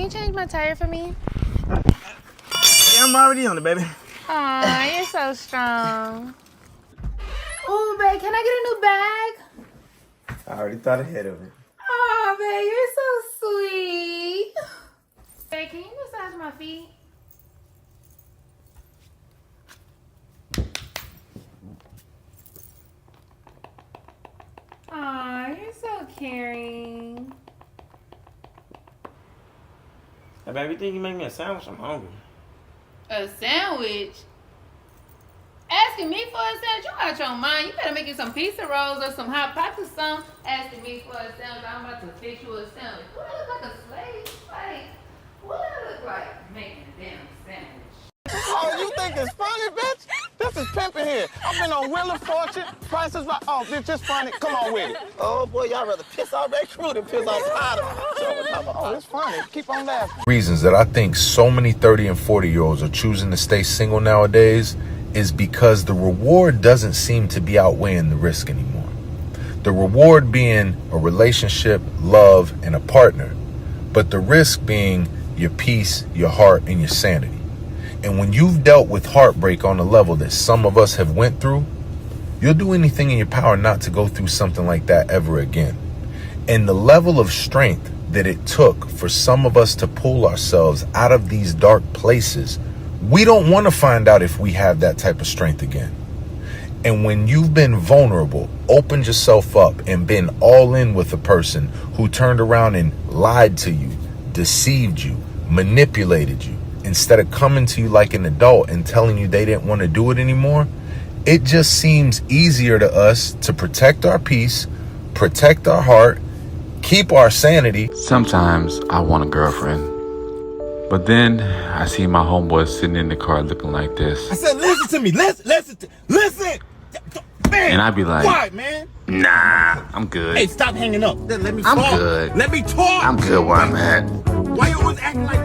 you change my tire for me? Yeah, I'm already on it, baby. Aw, you're so strong. Ooh, babe, can I get a new bag? I already thought ahead of it. Aw, babe, you're so sweet. Babe, can you massage my feet? Aw, you're so caring. Hey, baby, you think you make me a sandwich? I'm hungry. A sandwich? Asking me for a sandwich? You out your mind. You better make you some pizza rolls or some hot pockets or something. Asking me for a sandwich. I'm about to fix you a sandwich. Do I look like a slave? Like, what do I look like making a damn sandwich? Oh, you think it's funny, bitch? This is pimping here. I've been on Wheel of Fortune, Prices Right. Oh, bitch, just funny. Come on with it. Oh, boy, y'all rather piss off that crew than piss off Potter. Oh, it's funny. Keep on laughing. Reasons that I think so many 30 and 40-year-olds are choosing to stay single nowadays is because the reward doesn't seem to be outweighing the risk anymore. The reward being a relationship, love, and a partner, but the risk being your peace, your heart, and your sanity. And when you've dealt with heartbreak on a level that some of us have went through, you'll do anything in your power not to go through something like that ever again. And the level of strength that it took for some of us to pull ourselves out of these dark places, we don't want to find out if we have that type of strength again. And when you've been vulnerable, opened yourself up, and been all in with a person who turned around and lied to you, deceived you, manipulated you, instead of coming to you like an adult and telling you they didn't want to do it anymore, it just seems easier to us to protect our peace, protect our heart, keep our sanity. Sometimes I want a girlfriend, but then I see my homeboy sitting in the car looking like this. I said, listen to me. Listen. Man, And I'd be like, quiet, man. nah, I'm good. Hey, stop hanging up. Let me talk. I'm good. Let me talk. I'm good where I'm at. Why you always acting like...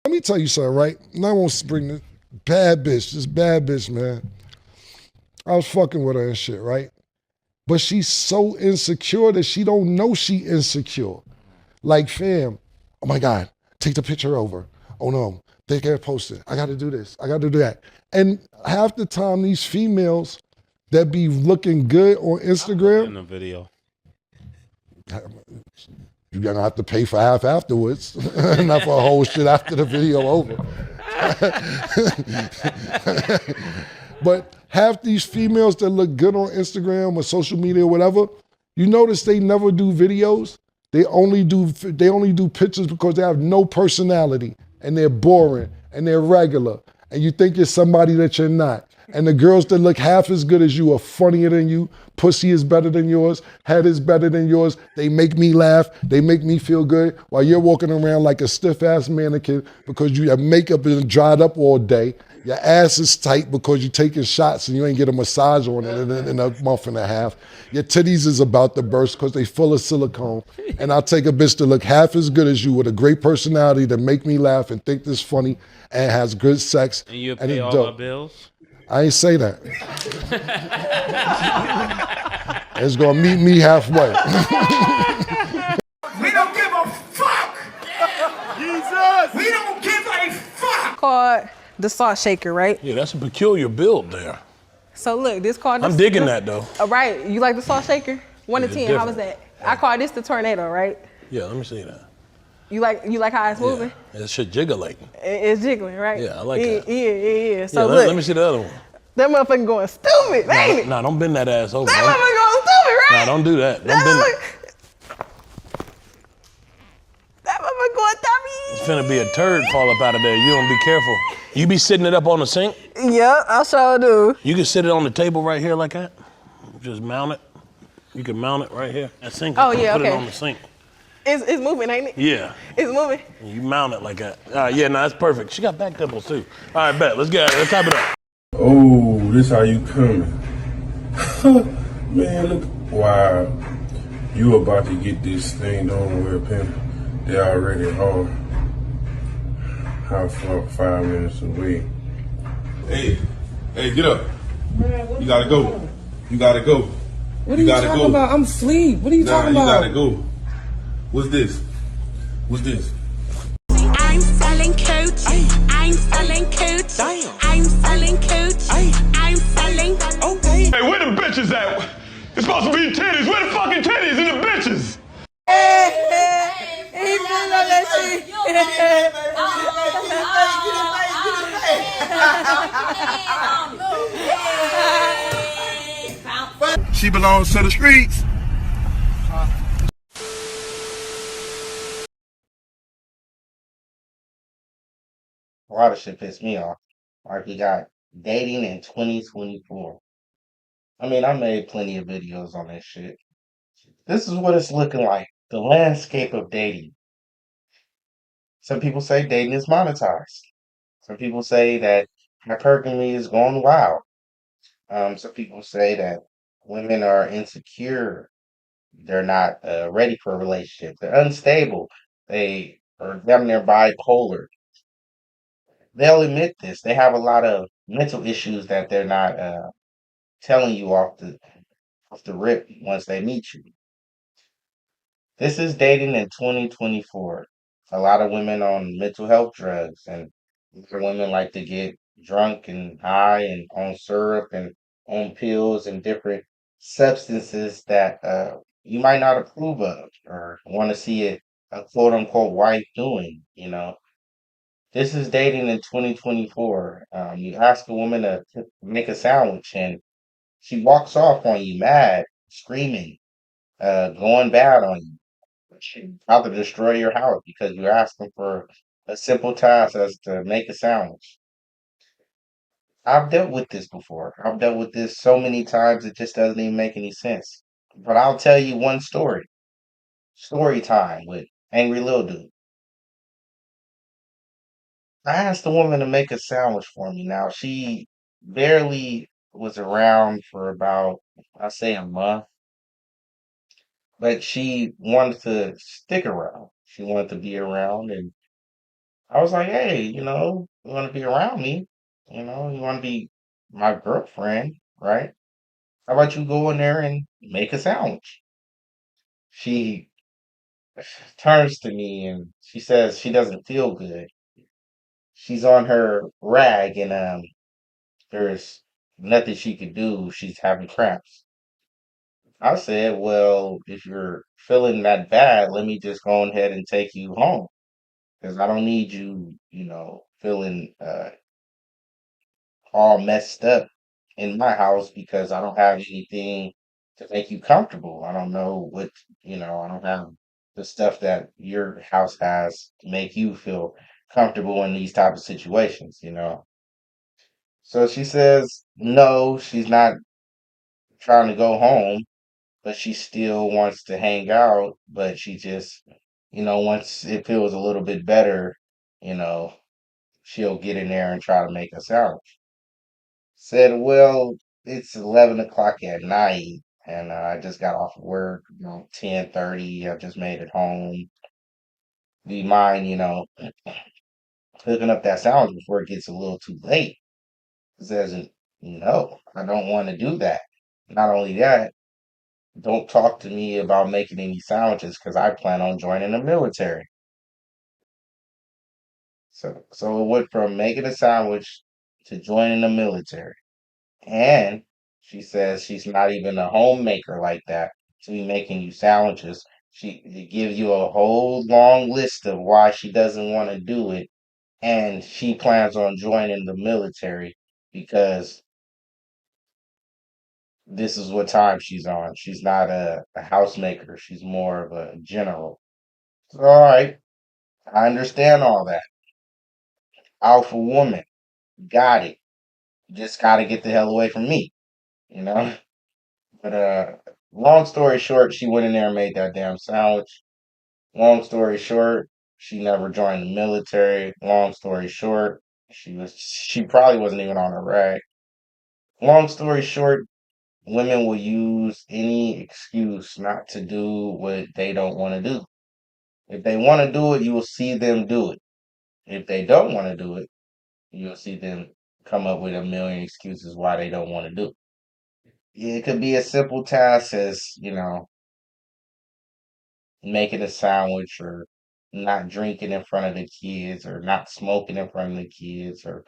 Let me tell you something, right? And I won't bring this bad bitch, man. I was fucking with her and shit, right? But she's so insecure that she don't know she insecure. Like, fam, oh my God, take the picture over. Oh no, they can't post it. I gotta do this, I gotta do that. And half the time, these females that be looking good on Instagram. In the video. You're gonna have to pay for half afterwards, not for a whole shit after the video over. But half these females that look good on Instagram or social media or whatever, you notice they never do videos. They only do pictures because they have no personality and they're boring and they're regular. And you think you're somebody that you're not. And the girls that look half as good as you are funnier than you. Pussy is better than yours. Head is better than yours. They make me laugh. They make me feel good while you're walking around like a stiff-ass mannequin because your makeup is dried up all day. Your ass is tight because you're taking shots and you ain't get a massage on it in a month and a half. Your titties is about to burst because they full of silicone. And I'll take a bitch to look half as good as you with a great personality that make me laugh and think this funny and has good sex. And you pay all my bills? I ain't say that. It's gonna meet me halfway. We don't give a fuck! Jesus! We don't give a fuck! Called the salt shaker, right? Yeah, that's a peculiar build there. So look, this called. I'm digging that though. Right, you like the salt shaker? 1 to 10, how was that? I call this the tornado, right? Yeah, let me see that. You like how it's moving? Yeah, that shit jiggling. It's jiggling, right? Yeah, I like that. Yeah. So yeah, look, let me see the other one. that motherfucker going stupid, ain't it? Nah, don't bend that ass over. That motherfucker going stupid, right? Nah, don't do that. Don't bend it. That motherfucker going dummy. It's finna be a turd fall up out of there. You don't be careful. You be sitting it up on the sink? Yep, I sure do. You can sit it on the table right here like that. Just mount it. You can mount it right here. That sink. Oh, yeah, Put okay. it on the sink. It's moving, ain't it? Yeah. It's moving. You mount it like that. All right, yeah, no, that's perfect. She got back dimples too. All right, bet. Let's get it. Let's type it up. Oh, this how you coming. Man, look. Wow. You about to get this thing on where pimp. They already home. How far? 5 minutes away. Hey, get up. Man, you gotta go. You gotta go. What are you talking about? I'm asleep. What are you talking about? You gotta go. What's this? I'm selling cooch. I'm selling cooch. I'm selling cooch. I'm selling. Okay. Hey, where the bitches at? It's supposed to be titties. Where the fucking titties and the bitches? She belongs to the streets. A lot of shit pissed me off. Like we got dating in 2024. I mean, I made plenty of videos on this shit. This is what it's looking like. The landscape of dating. Some people say dating is monetized. Some people say that hypergamy is going wild. Some people say that women are insecure. They're not ready for a relationship. They're unstable. They are damn near bipolar. They'll admit this. They have a lot of mental issues that they're not telling you off the rip once they meet you. This is dating in 2024. A lot of women on mental health drugs, and a lot of women like to get drunk and high and on syrup and on pills and different substances that you might not approve of or want to see a quote unquote wife doing. This is dating in 2024. You ask a woman to make a sandwich and she walks off on you mad, screaming, going bad on you. She about to destroy your house because you're asking for a simple task as to make a sandwich. I've dealt with this before. I've dealt with this so many times it just doesn't even make any sense. But I'll tell you one story. Story time with Angry Lil Dude. I asked the woman to make a sandwich for me. Now she barely was around for about, I say, a month, but she wanted to stick around. She wanted to be around, and I was like, hey, you want to be around me? You want to be my girlfriend, right? How about you go in there and make a sandwich? She turns to me and she says she doesn't feel good. She's on her rag and there's nothing she could do. She's having cramps. I said, well, if you're feeling that bad, let me just go ahead and take you home because I don't need you, feeling all messed up in my house because I don't have anything to make you comfortable. I don't know I don't have the stuff that your house has to make you feel comfortable in these type of situations. So she says no, she's not trying to go home, but she still wants to hang out, but she just, once it feels a little bit better, you know, she'll get in there and try to make a sandwich. Said, well, it's 11 o'clock at night, and I just got off work, 10:30. I just made it home. Do you mind, hooking up that sandwich before it gets a little too late? Says, no, I don't want to do that. Not only that, don't talk to me about making any sandwiches because I plan on joining the military. So it went from making a sandwich to joining the military. And she says she's not even a homemaker like that to be making you sandwiches. It gives you a whole long list of why she doesn't want to do it. And she plans on joining the military because this is what time she's on. She's not a housemaker. She's more of a general. So, all right, I understand all that. Alpha woman, got it. Just gotta get the hell away from me, you know? But long story short, she went in there and made that damn sandwich. Long story short, she never joined the military. Long story short, she probably wasn't even on a rag. Long story short, women will use any excuse not to do what they don't want to do. If they want to do it, you will see them do it. If they don't want to do it, you'll see them come up with a million excuses why they don't want to do it. It could be a simple task as, making a sandwich or not drinking in front of the kids or not smoking in front of the kids or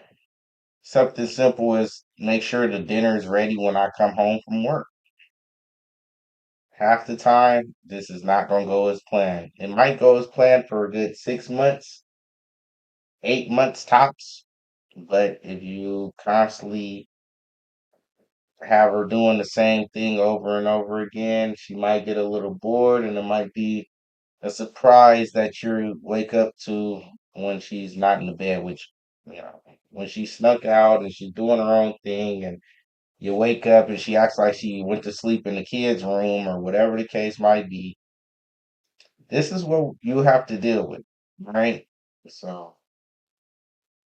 something simple as make sure the dinner is ready when I come home from work. Half the time, this is not going to go as planned. It might go as planned for a good 6 months, 8 months tops. But if you constantly have her doing the same thing over and over again, she might get a little bored and it might be a surprise that you wake up to when she's not in the bed with you. You know, when she snuck out and she's doing her own thing and you wake up and she acts like she went to sleep in the kids' room or whatever the case might be. This is what you have to deal with, right? So,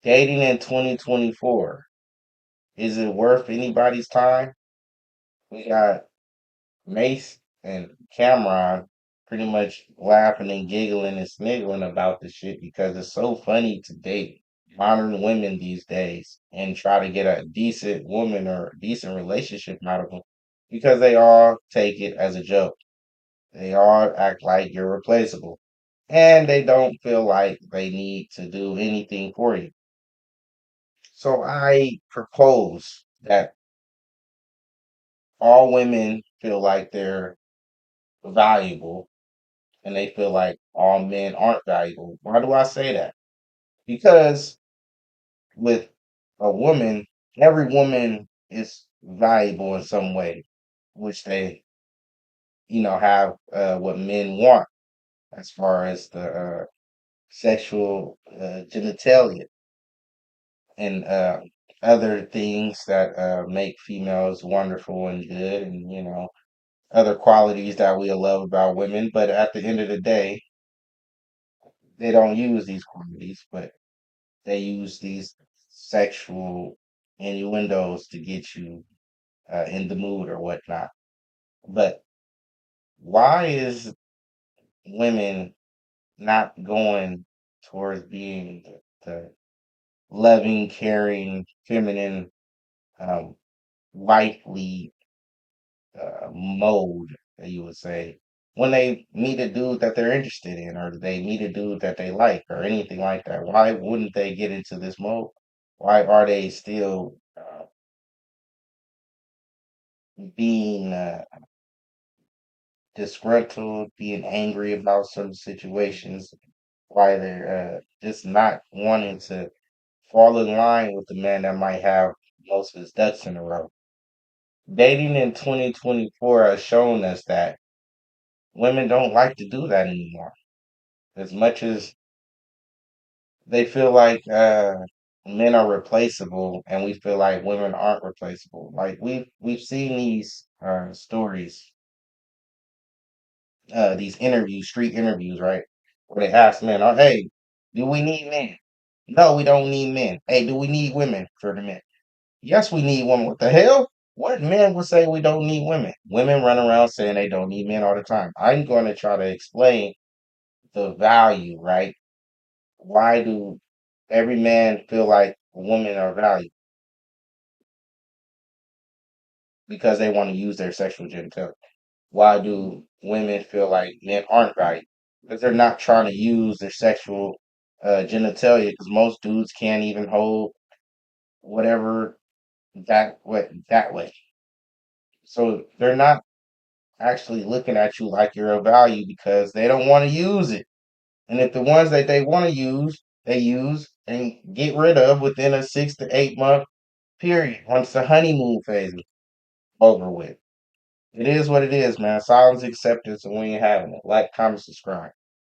dating in 2024, is it worth anybody's time? We got Mace and Cameron pretty much laughing and giggling and sniggling about the shit because it's so funny to date modern women these days and try to get a decent woman or a decent relationship out of them because they all take it as a joke. They all act like you're replaceable and they don't feel like they need to do anything for you. So I propose that all women feel like they're valuable and they feel like all men aren't valuable. Why do I say that? Because with a woman, every woman is valuable in some way, which they, have what men want as far as the sexual genitalia and other things that make females wonderful and good and, other qualities that we love about women. But at the end of the day, they don't use these qualities, but they use these sexual innuendos to get you in the mood or whatnot. But why is women not going towards being the loving, caring, feminine, um, wifely mode that you would say when they meet a dude that they're interested in or they meet a dude that they like or anything like that? Why wouldn't they get into this mode? Why are they still being disgruntled, being angry about certain situations? Why they're just not wanting to fall in line with the man that might have most of his ducks in a row? Dating in 2024 has shown us that women don't like to do that anymore. As much as they feel like men are replaceable, and we feel like women aren't replaceable. Like we've seen these stories, these interviews, street interviews, right? Where they ask men, "Oh, hey, do we need men? No, we don't need men. Hey, do we need women for the men? Yes, we need women. What the hell? What men would say we don't need women? Women run around saying they don't need men all the time. I'm going to try to explain the value, right? Why do every man feel like women are valued? Because they want to use their sexual genitalia. Why do women feel like men aren't valued? Because they're not trying to use their sexual genitalia. Because most dudes can't even hold whatever that way. So they're not actually looking at you like you're a value because they don't want to use it. And if the ones that they want to use, they use and get rid of within a 6 to 8 month period once the honeymoon phase is over with. It is what it is, man. Silence acceptance and we ain't having it. Like, comment, subscribe.